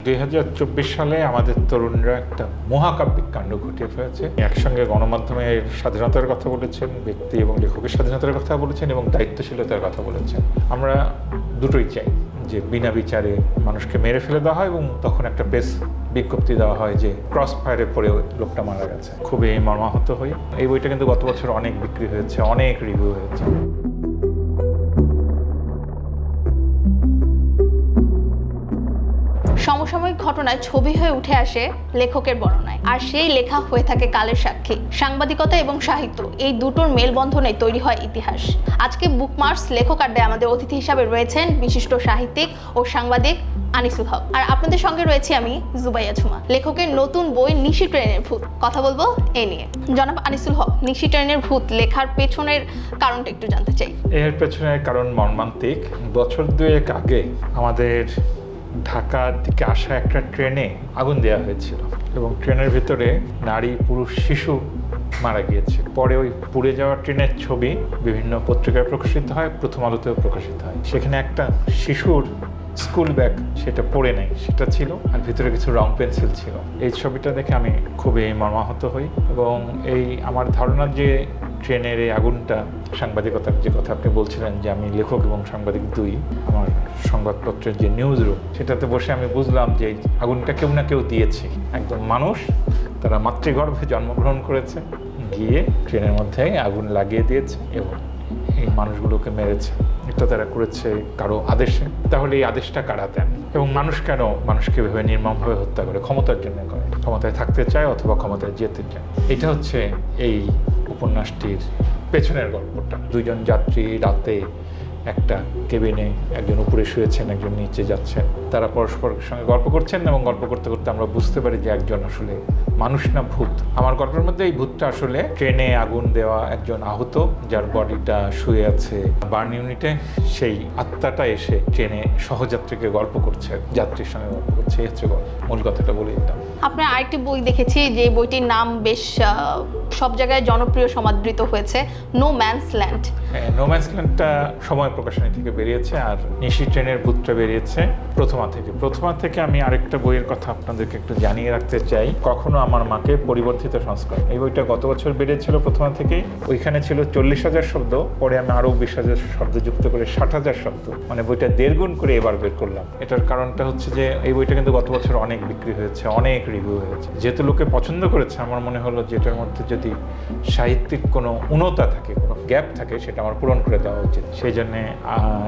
2024 সালে আমাদের তরুণরা একটা মহাকাব্যিক কাণ্ড ঘটিয়ে ফেলেছে। একসঙ্গে গণমাধ্যমের স্বাধীনতার কথা বলেছেন, ব্যক্তি এবং লেখকের স্বাধীনতার কথা বলেছেন এবং দায়িত্বশীলতার কথা বলেছেন। আমরা দুটোই চাই, যে বিনা বিচারে মানুষকে মেরে ফেলে দেওয়া হয় এবং তখন একটা প্রেস বিজ্ঞপ্তি দেওয়া হয় যে ক্রস ফায়ারে পড়ে লোকটা মারা গেছে। খুবই মর্মাহত হই। এই বইটা কিন্তু গত বছর অনেক বিক্রি হয়েছে, অনেক রিভিউ হয়েছে। সমসাময়িক ঘটনায় ছবি হয়ে উঠে আসে লেখকের বর্ণনায়, আর সেই লেখা হয়ে থাকে কালের সাক্ষী। সাংবাদিকতা এবং সাহিত্য এই দুটোর মেলবন্ধনে তৈরি হয় ইতিহাস। আজকে বুকমার্কস লেখক আড্ডায় আমাদের অতিথি হিসাবে রয়েছেন বিশিষ্ট সাহিত্যিক ও সাংবাদিক আনিসুল হক, আর আপনাদের সঙ্গে রয়েছে আমি জুবাইয়া ঝুমা। লেখকের নতুন বই নিশি ট্রেনের ভূত, কথা বলবো এই নিয়ে। জনাব আনিসুল হক, নিশি ট্রেনের ভূত লেখার পেছনের কারণটা একটু জানতে চাই। এর পেছনের কারণ মর্মান্তিক। বছর দুয়েক আগে আমাদের ঢাকার দিকে আসা একটা ট্রেনে আগুন দেওয়া হয়েছিল এবং ট্রেনের ভিতরে নারী, পুরুষ, শিশু মারা গিয়েছে। পরে ওই পুড়ে যাওয়া ট্রেনের ছবি বিভিন্ন পত্রিকায় প্রকাশিত হয়, প্রথম আলোতেও প্রকাশিত হয়। সেখানে একটা শিশুর স্কুল ব্যাগ সেটা পড়ে নেই, সেটা ছিল, আর ভিতরে কিছু রং পেন্সিল ছিল। এই ছবিটা দেখে আমি খুবই মর্মাহত হই এবং এই আমার ধারণা যে ট্রেনের এই আগুনটা, সাংবাদিকতার যে কথা আপনি বলছিলেন যে আমি লেখক এবং সাংবাদিক দুই, আমার সংবাদপত্রের যে নিউজ রুম, সেটাতে বসে আমি বুঝলাম যে আগুনটা কেউ না কেউ দিয়েছে। একদম মানুষ, তারা মাতৃগর্ভে জন্মগ্রহণ করেছে, গিয়ে ট্রেনের মধ্যে আগুন লাগিয়ে দিয়েছে এবং এই মানুষগুলোকে মেরেছে। এটা তারা করেছে কারো আদেশে। তাহলে এই আদেশটা কারা দেন এবং মানুষ কেন মানুষকে ভেবে নির্মমভাবে হত্যা করে? ক্ষমতার জন্য করে, ক্ষমতায় থাকতে চায় অথবা ক্ষমতায় যেতে চায়। এটা হচ্ছে এই উপন্যাসটির পেছনের গল্পটা। দুইজন যাত্রী রাতে একটা কেবিনে, একজন উপরে শুয়েছেন, একজন নিচে যাচ্ছেন। তারা পরস্পরের সঙ্গে গল্প করছেন এবং গল্প করতে করতে আমরা বুঝতে পারি যে একজন আসলে মানুষ না ভূত। আমার গল্পের মধ্যে এই ভূতটা আসলে ট্রেনে আগুন দেওয়া একজন আহত, যার বডিটা শুয়ে আছে বার্ন ইউনিটে। সেই আত্মাটা এসে ট্রেনে সহযাত্রীকে গল্প করছে, যাত্রীর সঙ্গে গল্প করছে। এই হচ্ছে মূল কথাটা বলে দিতাম। আপনার আরেকটি বই দেখেছি, যে বইটির নাম বেশ সব জায়গায় জনপ্রিয় সমাদৃত হয়েছে, নো ম্যানস ল্যান্ড। হ্যাঁ, নো ম্যানস ল্যান্ডটা সময় প্রকাশনী থেকে বেরিয়েছে, আর নিশি ট্রেনের ভূতটা বেরিয়েছে প্রথমা থেকে। প্রথমা থেকে আমি আরেকটা বইয়ের কথা আপনাদেরকে একটু জানিয়ে রাখতে চাই, কখনো আমার মাকে, পরিবর্তিত সংস্করণ। এই বইটা গত বছর বেরিয়েছিল প্রথমা থেকেই। ওইখানে ছিল 40,000 শব্দ, পরে আমি আরও 20,000 শব্দ যুক্ত করে 60,000 শব্দ, মানে বইটা 1.5 গুণ করে এবার বের করলাম। এটার কারণটা হচ্ছে যে এই বইটা কিন্তু গত বছর অনেক বিক্রি হয়েছে, অনেক রিভিউ হয়েছে। যেহেতু লোকে পছন্দ করেছে, আমার মনে হলো যে এটার মধ্যে যদি সাহিত্যিক কোনো উন্নতা থাকে, কোনো গ্যাপ থাকে, সেটা আমার পূরণ করে দেওয়া উচিত। সেই জন্যে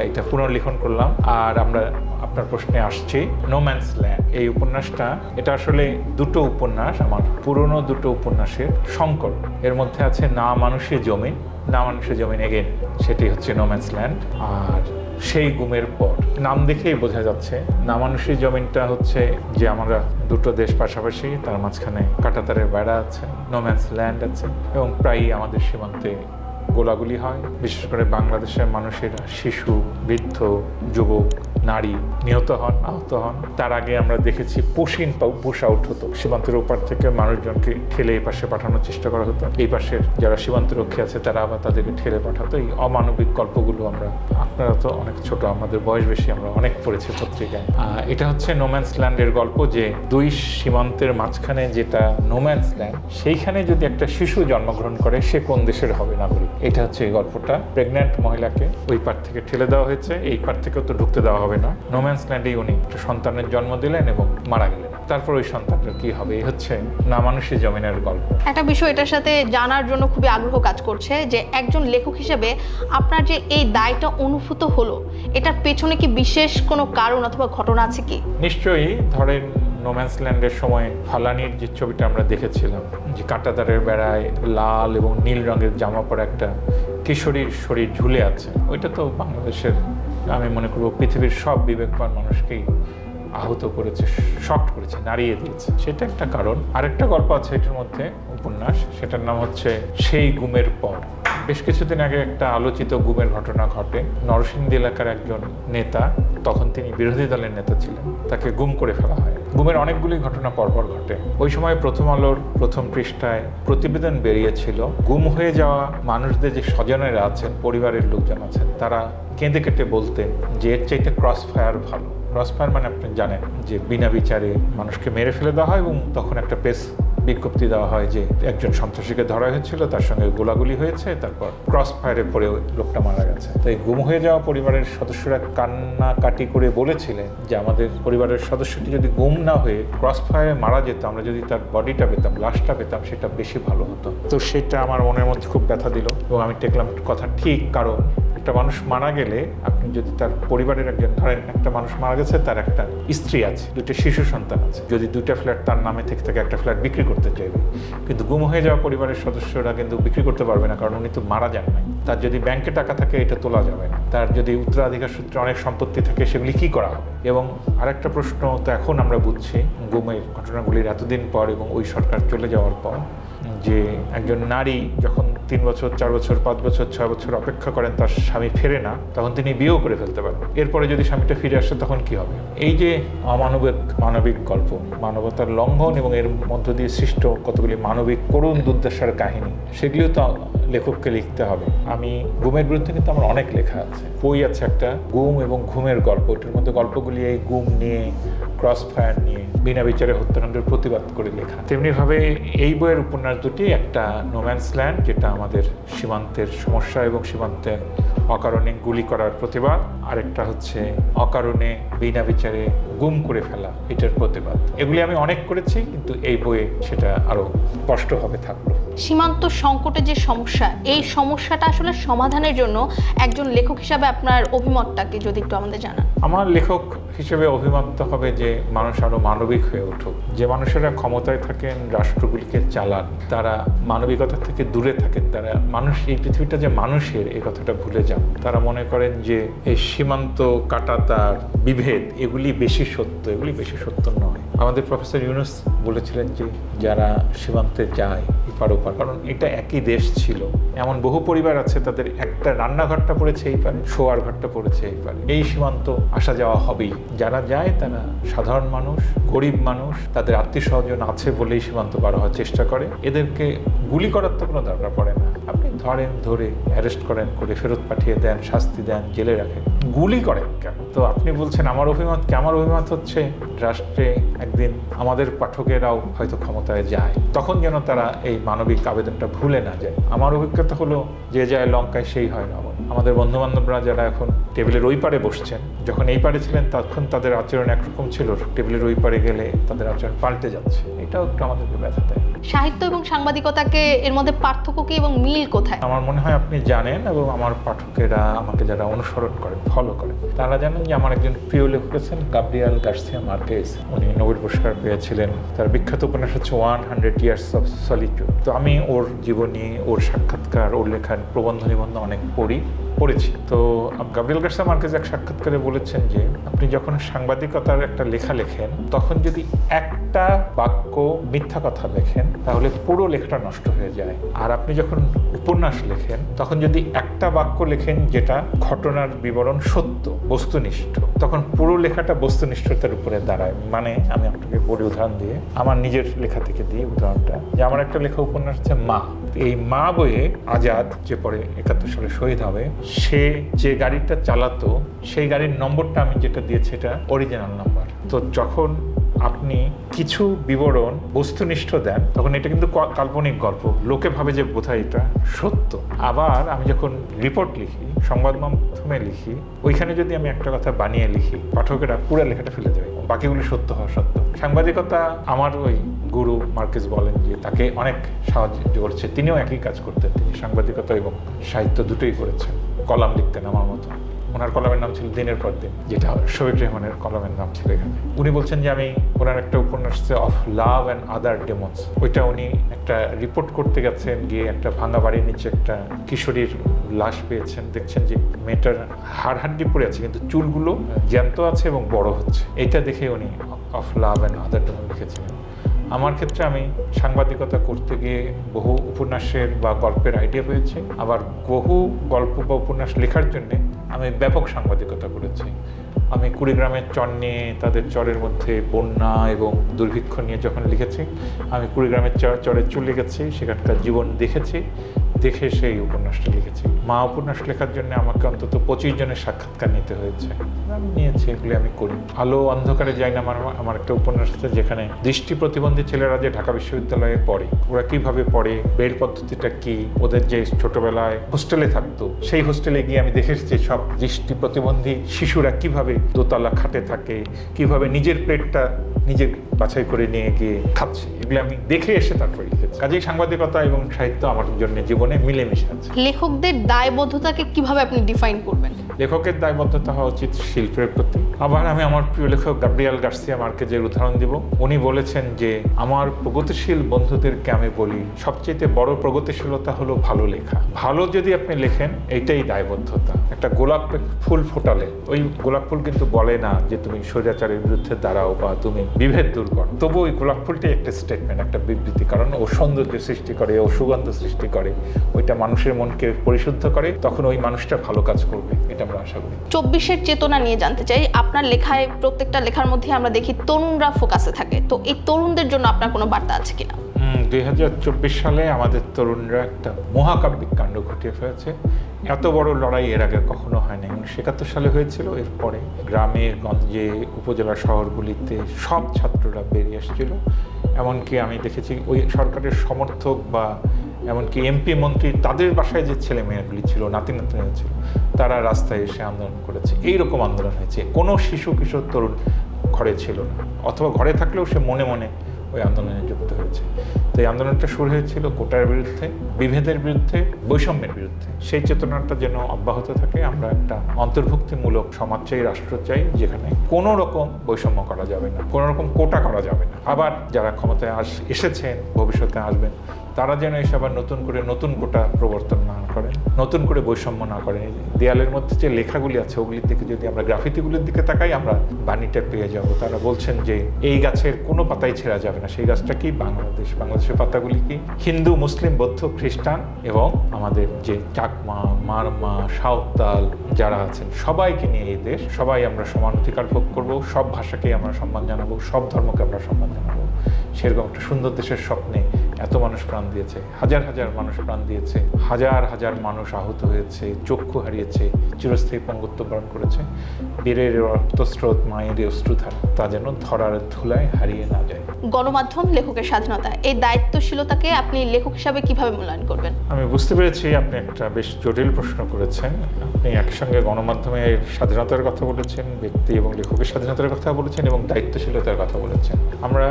এটা পুনর্লিখন করলাম। আর আমরা আপনার প্রশ্নে আসছি, নো ম্যানস ল্যান্ড এই উপন্যাসটা, এটা আসলে দুটো উপন্যাস, আমার পুরনো দুটো উপন্যাসের সংকলন। এর মধ্যে আছে না মানুষের জমিন, না মানুষের জমিন এগেন, সেটি হচ্ছে নো ম্যানস ল্যান্ড। আর সেই গুমের পর, নাম দেখেই বোঝা যাচ্ছে না মানুষের জমিনটা হচ্ছে যে আমরা দুটো দেশ পাশাপাশি, তার মাঝখানে কাঁটাতারের বেড়া আছে, নো ম্যানস ল্যান্ড আছে এবং প্রায়ই আমাদের সীমান্তে গোলাগুলি হয়। বিশেষ করে বাংলাদেশের মানুষেরা, শিশু, বৃদ্ধ, যুবক, নারী নিহত হন, আহত হন। তার আগে আমরা দেখেছি পুশ আউট হতো, সীমান্তের ওপার থেকে মানুষজনকে ঠেলে এই পাশে পাঠানোর চেষ্টা করা হতো। এই পাশের যারা সীমান্তরক্ষী আছে তারা আবার তাদেরকে ঠেলে পাঠাতো। এই অমানবিক গল্পগুলো আমরা, আপনারা তো অনেক ছোট, আমাদের বয়স বেশি, আমরা অনেক পড়েছি পত্রিকায়। এটা হচ্ছে নো ম্যানস ল্যান্ডের গল্প, যে দুই সীমান্তের মাঝখানে যেটা নো ম্যানস ল্যান্ড, সেইখানে যদি একটা শিশু জন্মগ্রহণ করে, সে কোন দেশের হবে নাগরিক? এটা হচ্ছে এই গল্পটা। প্রেগন্যান্ট মহিলাকে ওই পার থেকে ঠেলে দেওয়া হয়েছে, এই পার থেকেও তো ঢুকতে দেওয়া হবে না। নো ম্যানস ল্যান্ডে উনি একটা সন্তানের জন্ম দিলেন এবং মারা গেলেন। তারপর ওই সন্তানটা কি হবে? এই হচ্ছে না মানুষের জমিনের গল্প। একটা বিষয় এটার সাথে জানার জন্য খুবই আগ্রহ কাজ করছে, যে একজন লেখক হিসেবে আপনার যে এই দায়টা অনুভূত হলো, এটার পেছনে কি বিশেষ কোনো কারণ অথবা ঘটনা আছে কি? নিশ্চয়ই। ধরেন নো ম্যানস ল্যান্ডের সময় ফালানির যে ছবিটা আমরা দেখেছিলাম, যে কাঁটাতারের বেড়ায় লাল এবং নীল রঙের জামা পরা একটা কিশোরীর শরীর ঝুলে আছে, ওইটা তো বাংলাদেশের, আমি মনে করবো পৃথিবীর সব বিবেকবান মানুষকেই আহত করেছে, শক্ট করেছে, নাড়িয়ে দিয়েছে। সেটা একটা কারণ। আরেকটা গল্প আছে এটার মধ্যে, উপন্যাস, সেটার নাম হচ্ছে সেই গুমের পর। বেশ কিছুদিন আগে একটা আলোচিত গুমের ঘটনা ঘটে। নরসিংদী এলাকার একজন নেতা, তখন তিনি বিরোধী দলের নেতা ছিলেন, তাকে গুম করে ফেলা হয়। গুমের অনেকগুলি ঘটনা পরপর ঘটে। ওই সময় প্রথম আলোর প্রথম পৃষ্ঠায় প্রতিবেদন বেরিয়েছিল, গুম হয়ে যাওয়া মানুষদের যে স্বজনেরা আছেন, পরিবারের লোকজন আছেন, তারা কেঁদে কেটে বলতেন যে এর চাইতে ক্রস ফায়ার ভালো। ক্রস ফায়ার মানে আপনি জানেন যে বিনা বিচারে মানুষকে মেরে ফেলে দেওয়া হয় এবং তখন একটা প্রেস বিজ্ঞপ্তি দেওয়া হয় যে একজন সন্ত্রাসীকে ধরা হয়েছিল, তার সঙ্গে গোলাগুলি হয়েছে, তারপর ক্রস ফায়ারে পড়ে ওই লোকটা মারা গেছে। তো এই গুম হয়ে যাওয়া পরিবারের সদস্যরা কান্নাকাটি করে বলেছিলেন যে আমাদের পরিবারের সদস্যটি যদি গুম না হয়ে ক্রস ফায়ারে মারা যেত, আমরা যদি তার বডিটা পেতাম, লাশটা পেতাম, সেটা বেশি ভালো হতো। তো সেটা আমার মনের মধ্যে খুব ব্যথা দিল এবং আমি দেখলাম কথা ঠিক, কারণ একটা মানুষ মারা গেলে আপনি যদি তার পরিবারের একজন, ধরেন একটা মানুষ মারা গেছে, তার একটা স্ত্রী আছে, দুটো শিশু সন্তান আছে, যদি দুইটা ফ্ল্যাট তার নামে থেকে থাকে একটা ফ্ল্যাট বিক্রি করতে চাইবে, কিন্তু গুম হয়ে যাওয়া পরিবারের সদস্যরা কিন্তু বিক্রি করতে পারবে না, কারণ উনি তো মারা যান নাই। তার যদি ব্যাংকে টাকা থাকে এটা তোলা যাবে না, তার যদি উত্তরাধিকার সূত্রে অনেক সম্পত্তি থাকে সেগুলি কি করা হবে। এবং আরেকটা প্রশ্ন তো এখন আমরা বুঝছি গুমের ঘটনাগুলির এতদিন পর এবং ওই সরকার চলে যাওয়ার পর, যে একজন নারী যখন 3 বছর 4 বছর 5 বছর 6 বছর অপেক্ষা করেন তার স্বামী ফেরে না, তখন তিনি বিয়েও করে ফেলতে পারেন। এরপরে যদি স্বামীটা ফিরে আসে তখন কি হবে? এই যে মানবিক গল্প, মানবতার লঙ্ঘন এবং এর মধ্য দিয়ে সৃষ্ট কতগুলি মানবিক করুণ দুর্দশার কাহিনী, সেগুলিও তো লেখককে লিখতে হবে। আমি গুমের বিরুদ্ধে কিন্তু আমার অনেক লেখা আছে, বই আছে একটা গুম এবং ঘুমের গল্প, এটার মধ্যে গল্পগুলি এই গুম নিয়ে, ক্রস ফায়ার নিয়ে, বিনা বিচারে হত্যাকাণ্ডের প্রতিবাদ করে লেখা। তেমনিভাবে এই বইয়ের উপন্যাস দুটি, একটা নোম্যান্স ল্যান্ড যেটা আমাদের সীমান্তের সমস্যা এবং সীমান্তে অকারণে গুলি করার প্রতিবাদ, আরেকটা হচ্ছে অকারণে বিনা বিচারে গুম করে ফেলা, এটার প্রতিবাদ। এগুলি আমি অনেক করেছি, কিন্তু এই বইয়ে সেটা আরো স্পষ্টভাবে থাকলো। সীমান্ত সংকটের যে সমস্যা, এই সমস্যাটা আসলে সমাধানের জন্য একজন লেখক হিসাবে আপনার অভিমতটাকে যদি একটু আমাদের জানান। আমার লেখক হিসেবে অভিমত হবে যে মানুষ আরো মানবিক হয়ে উঠুক। যে মানুষেরা ক্ষমতায় থাকেন, রাষ্ট্রগুলিকে চালান, তারা মানবিকতা থেকে দূরে থাকেন, তারা মানুষ, এই পৃথিবীটা যে মানুষের, এই কথাটা ভুলে যান। তারা মনে করেন যে এই সীমান্ত কাটাতার বিভেদ এগুলি বেশি সত্য, এগুলি বেশি সত্য নয়। আমাদের প্রফেসর ইউনুস বলেছিলেন যে যারা সীমান্তে যায় এপার ওপার, কারণ এটা একই দেশ ছিল, এমন বহু পরিবার আছে তাদের একটা রান্নাঘরটা পড়েছে এই পারে, শোয়ার ঘরটা পড়েছে এই পারে, এই সীমান্ত আসা যাওয়া হবেই। যারা যায় তারা সাধারণ মানুষ, গরিব মানুষ, তাদের আত্মীয় স্বজন আছে বলেই সীমান্ত পার হওয়ার চেষ্টা করে। এদেরকে গুলি করার তো কোনো দরকার পড়ে না, আপনি ধরেন, ধরে অ্যারেস্ট করেন, করে ফেরত পাঠিয়ে দেন, শাস্তি দেন, জেলে রাখেন, গুলি করেন কেন? তো আপনি বলছেন আমার অভিমত কি? আমার অভিমত হচ্ছে রাষ্ট্রে একদিন আমাদের পাঠকেরাও হয়তো ক্ষমতায় যায়, তখন যেন তারা এই মানবিক আবেদনটা ভুলে না যায়। আমার অভিজ্ঞতা হলো যে যায় লঙ্কায় সেই হয় রাবণ। আমাদের বন্ধুবান্ধবরা যারা এখন টেবিলের ওই পারে বসছেন, যখন এই পারে ছিলেন তখন তাদের আচরণ একরকম ছিল, টেবিলের ওই পারে গেলে তাদের আচরণ পাল্টে যাচ্ছে। এটাও একটু আমাদেরকে ব্যথা দেয়। সাহিত্য এবং সাংবাদিকতাকে এর মধ্যে পার্থক্য কি এবং মিল কোথায়? আমার মনে হয় আপনি জানেন, এবং আমার পাঠকেরা আমাকে যারা অনুসরণ করেন, ফলো করেন, তারা জানেন যে আমার একজন প্রিয় লেখক আছেন গাব্রিয়েল গার্সিয়া মার্কেজ। উনি নোবেল পুরস্কার পেয়েছিলেন। তার বিখ্যাত উপন্যাস হচ্ছে 100 Years of Solitude। তো আমি ওর জীবনী, ওর সাক্ষাৎকার, ওর লেখার প্রবন্ধ নিবন্ধ অনেক পড়েছি। তো গাব্রিয়েল গার্সিয়া মার্কেজ এক সাক্ষাৎকারে বলেছেন যে আপনি যখন সাংবাদিকতার একটা লেখা লেখেন, তখন যদি একটা বাক্য মিথ্যা কথা লেখেন তাহলে পুরো লেখাটা নষ্ট হয়ে যায়। আর আপনি যখন উপন্যাস লেখেন, তখন যদি একটা বাক্য লেখেন যেটা ঘটনার বিবরণ সত্য, বস্তুনিষ্ঠ, তখন পুরো লেখাটা বস্তুনিষ্ঠতার উপরে দাঁড়ায়। মানে আমি আপনাকে বলি উদাহরণ দিয়ে, আমার নিজের লেখা থেকে দিই উদাহরণটা, যে আমার একটা লেখা উপন্যাস হচ্ছে মা। এই মা বইয়ে আজাদ, যে পরে 71 সালে শহীদ হবে, সে যে গাড়িটা চালাতো সেই গাড়ির নম্বরটা আমি যেটা দিয়েছি এটা অরিজিনাল নাম্বার। তো যখন আপনি কিছু বিবরণ বস্তুনিষ্ঠ দেন তখন এটা কিন্তু কাল্পনিক গল্প, লোকে ভাবে যে বোধহয় এটা সত্য। আবার আমি যখন রিপোর্ট লিখি, সংবাদ মাধ্যমে লিখি, ওইখানে যদি আমি একটা কথা বানিয়ে লিখি, পাঠকেরা পুরো লেখাটা ফেলে দেবে, বাকিগুলো সত্য হওয়া সত্য। সাংবাদিকতা, আমার ওই গুরু মার্কেজ বলেন যে তাকে অনেক সাহায্য করেছে, তিনিও একই কাজ করতেন, তিনি সাংবাদিকতা এবং সাহিত্য দুটোই করেছেন। কলাম লিখতেন আমার মতো। ওনার কলমের নাম ছিল দিনের পর দিন, যেটা শফিক রেহমানের কলমের নাম ছিল এখানে। উনি বলছেন যে আমি ওনার একটা উপন্যাস of love and other demons, ওইটা উনি একটা রিপোর্ট করতে গেছেন, গিয়ে একটা ভাঙা বাড়ির নিচে একটা কিশোরীর লাশ পেয়েছেন, দেখছেন যে মেয়েটার হাড়হাড্ডি পড়ে আছে কিন্তু চুলগুলো জ্যান্ত আছে এবং বড় হচ্ছে। এটা দেখে উনি of love and other demons লিখেছিলেন। আমার ক্ষেত্রে আমি সাংবাদিকতা করতে গিয়ে বহু উপন্যাসের বা গল্পের আইডিয়া পেয়েছি, আবার বহু গল্প বা উপন্যাস লেখার জন্যে আমি ব্যাপক সাংবাদিকতা করেছি। আমি কুড়িগ্রামের চর নিয়ে, তাদের চরের মধ্যে বন্যা এবং দুর্ভিক্ষ নিয়ে যখন লিখেছি, আমি কুড়িগ্রামের চরে চলে গেছি, সেখানকার জীবন দেখেছি, দেখে সেই উপন্যাসটা লিখেছি। মা উপন্যাস লেখার জন্য আমাকে অন্তত 25 জনের সাক্ষাৎকার নিতে হয়েছে, আমি নিয়েছি, এগুলি আমি করি। আলো অন্ধকারে যাই না আমার একটা উপন্যাস আছে, যেখানে দৃষ্টি প্রতিবন্ধী ছেলেরা যে ঢাকা বিশ্ববিদ্যালয়ে পড়ে, ওরা কিভাবে পড়ে, বের পদ্ধতিটা কি, ওদের যে ছোটবেলায় হোস্টেলে থাকতো, সেই হোস্টেলে গিয়ে আমি দেখে এসেছি সব দৃষ্টি প্রতিবন্ধী শিশুরা কিভাবে দোতলা খাটে থাকে, কিভাবে নিজের প্লেটটা নিজে বাছাই করে নিয়ে গিয়ে খাচ্ছে, এগুলো আমি দেখে এসে তারপরে লিখেছি। কাজেই সাংবাদিকতা এবং সাহিত্য আমার জন্য জীবনে মিলেমিশে আছে। লেখকদের দায়বদ্ধতাকে কিভাবে আপনি ডিফাইন করবেন? লেখকের দায়বদ্ধতা হওয়া উচিত শিল্পের প্রতি। আবার আমি আমার প্রিয় লেখক গাব্রিয়েল গার্সিয়া মার্কেজের উদাহরণ দিব। উনি বলেছেন যে, আমার প্রগতিশীল বন্ধুদেরকে আমি বলি, সবচেয়ে বড় প্রগতিশীলতা হলো ভালো লেখা। ভালো যদি আপনি লেখেন, এইটাই দায়বদ্ধতা। একটা গোলাপ ফুল ফোটালে ওই গোলাপ ফুল কিন্তু বলে না যে তুমি স্বৈরাচারের বিরুদ্ধে দাঁড়াও বা তুমি বিভেদ দূর করো। তবু ওই গোলাপ ফুলটাই একটা স্টেটমেন্ট, একটা বিবৃতি, কারণ ও সৌন্দর্য সৃষ্টি করে, ও সুগন্ধ সৃষ্টি করে, ওইটা মানুষের মনকে পরিশুদ্ধ করে, তখন ওই মানুষটা ভালো কাজ করবে, এটা আমরা আশা করি। 24-এর চেতনা নিয়ে জানতে চাই। আপনার লেখায়, প্রত্যেকটা লেখার মধ্যে আমরা দেখি তরুণরা ফোকাসে থাকে, তো এই তরুণদের জন্য আপনার কোনো বার্তা আছে কিনা? 2024 সালে আমাদের তরুণরা একটা মহাকাব্যিক কাণ্ড ঘটিয়ে ফেলেছে। এত বড় লড়াই এর আগে কখনো হয়নি। 1971 সালে হয়েছিল। এরপরে গ্রামে গঞ্জে, উপজেলা শহরগুলিতে সব ছাত্ররা বেরিয়ে এসেছিল। এমনকি আমি দেখেছি ওই সরকারের সমর্থক বা এমনকি এমপি মন্ত্রী, তাদের বাসায় যে ছেলে মেয়েগুলি ছিল, নাতি নাতনিরা ছিল, তারা রাস্তায় এসে আন্দোলন করেছে। এইরকম আন্দোলন হয়েছে। কোনো শিশু কিশোর তরুণ ঘরে ছিল না, অথবা ঘরে থাকলেও সে মনে মনে ওই আন্দোলনে যুক্ত হয়েছে। তো এই আন্দোলনটা শুরু হয়েছিল কোটার বিরুদ্ধে, বিভেদের বিরুদ্ধে, বৈষম্যের বিরুদ্ধে। সেই চেতনাটা যেন অব্যাহত থাকে। আমরা একটা অন্তর্ভুক্তিমূলক সমাজ চাই, রাষ্ট্র চাই, যেখানে কোনো রকম বৈষম্য করা যাবে না, কোনো রকম কোটা করা যাবে না। আবার যারা ক্ষমতায় এসেছেন, ভবিষ্যতে আসবেন, তারা যেন এসে আবার নতুন করে নতুন কোটা প্রবর্তন না করেন, নতুন করে বৈষম্য না করেন। দেয়ালের মধ্যে যে লেখাগুলি আছে, ওগুলির দিকে যদি আমরা গ্রাফিতিগুলির দিকে তাকাই, আমরা বাণীটা পেয়ে যাব। তারা বলছেন যে এই গাছের কোনো পাতাই ছেঁড়া যাবে না। সেই গাছটা কি? বাংলাদেশ। বাংলাদেশের পাতাগুলি কি? হিন্দু, মুসলিম, বৌদ্ধ, খ্রিস্টান এবং আমাদের যে চাকমা, মারমা, সাঁওতাল যারা আছেন, সবাইকে নিয়ে এই দেশ। সবাই আমরা সমান অধিকার ভোগ করবো, সব ভাষাকেই আমরা সম্মান জানাবো, সব ধর্মকে আমরা সম্মান জানাবো। সেরকম একটা সুন্দর দেশের স্বপ্নে এত মানুষ প্রাণ দিয়েছে, হাজার হাজার মানুষ প্রাণ দিয়েছে, হাজার হাজার মানুষ আহত হয়েছে, চক্ষু হারিয়েছে, চিরস্থায়ী পঙ্গুত্ব বরণ করেছে। বীরের রক্তস্রোত, মায়ের অশ্রুধারা, তা যেন ধরার ধুলায় হারিয়ে না যায়। গণমাধ্যম লেখকের স্বাধীনতা, এই দায়িত্বশীলতাকে আপনি লেখক হিসাবে কিভাবে মূল্যায়ন করবেন? আমি বুঝতে পেরেছি আপনি একটা বেশ জটিল প্রশ্ন করেছেন। আপনি একসঙ্গে গণমাধ্যমের স্বাধীনতার কথা বলেছেন, ব্যক্তি এবং লেখকের স্বাধীনতার কথা বলেছেন, এবং দায়িত্বশীলতার কথা বলেছেন। আমরা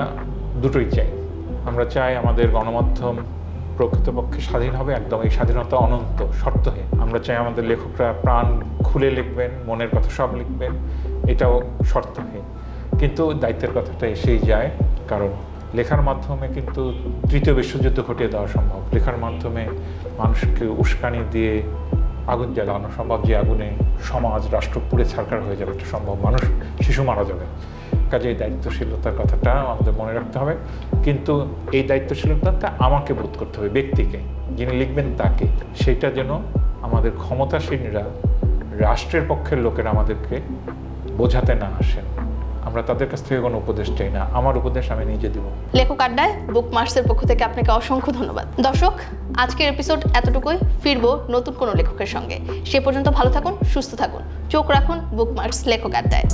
দুটোই চাই। আমরা চাই আমাদের গণমাধ্যম প্রকৃতপক্ষে স্বাধীন হবে, একদম এই স্বাধীনতা অনন্ত, শর্তহীন। আমরা চাই আমাদের লেখকরা প্রাণ খুলে লিখবেন, মনের কথা সব লিখবেন, এটাও শর্তহীন। কিন্তু দায়িত্বের কথাটা এসেই যায়, কারণ লেখার মাধ্যমে কিন্তু তৃতীয় বিশ্বযুদ্ধ ঘটিয়ে দেওয়া সম্ভব। লেখার মাধ্যমে মানুষকে উস্কানি দিয়ে আগুন জ্বালানো সম্ভব, যে আগুনে সমাজ, রাষ্ট্র পুড়ে ছারখার হয়ে যাবে, এটা সম্ভব। মানুষ, শিশু মারা যাবে। কাজে এই দায়িত্বশীলতার কথাটা আমাদের মনে রাখতে হবে। কিন্তু এই দায়িত্বশীলতাটা আমাকে বোধ করতে হবে, ব্যক্তিকে, যিনি লিখবেন তাকে। সেটা যেন আমাদের ক্ষমতাসীনরা, রাষ্ট্রের পক্ষের লোকেরা আমাদেরকে বোঝাতে না আসেন। আমরা তাদের কাছ থেকে কোনো উপদেশ চাই না। আমার উপদেশ আমি নিজে দেব। লেখক আড্ডায় বুকমার্কসের পক্ষ থেকে আপনাকে অসংখ্য ধন্যবাদ। দর্শক, আজকের এপিসোড এতটুকুই। ফিরবো নতুন কোনো লেখকের সঙ্গে। সে পর্যন্ত ভালো থাকুন, সুস্থ থাকুন, চোখ রাখুন বুকমার্কস লেখক আড্ডায়।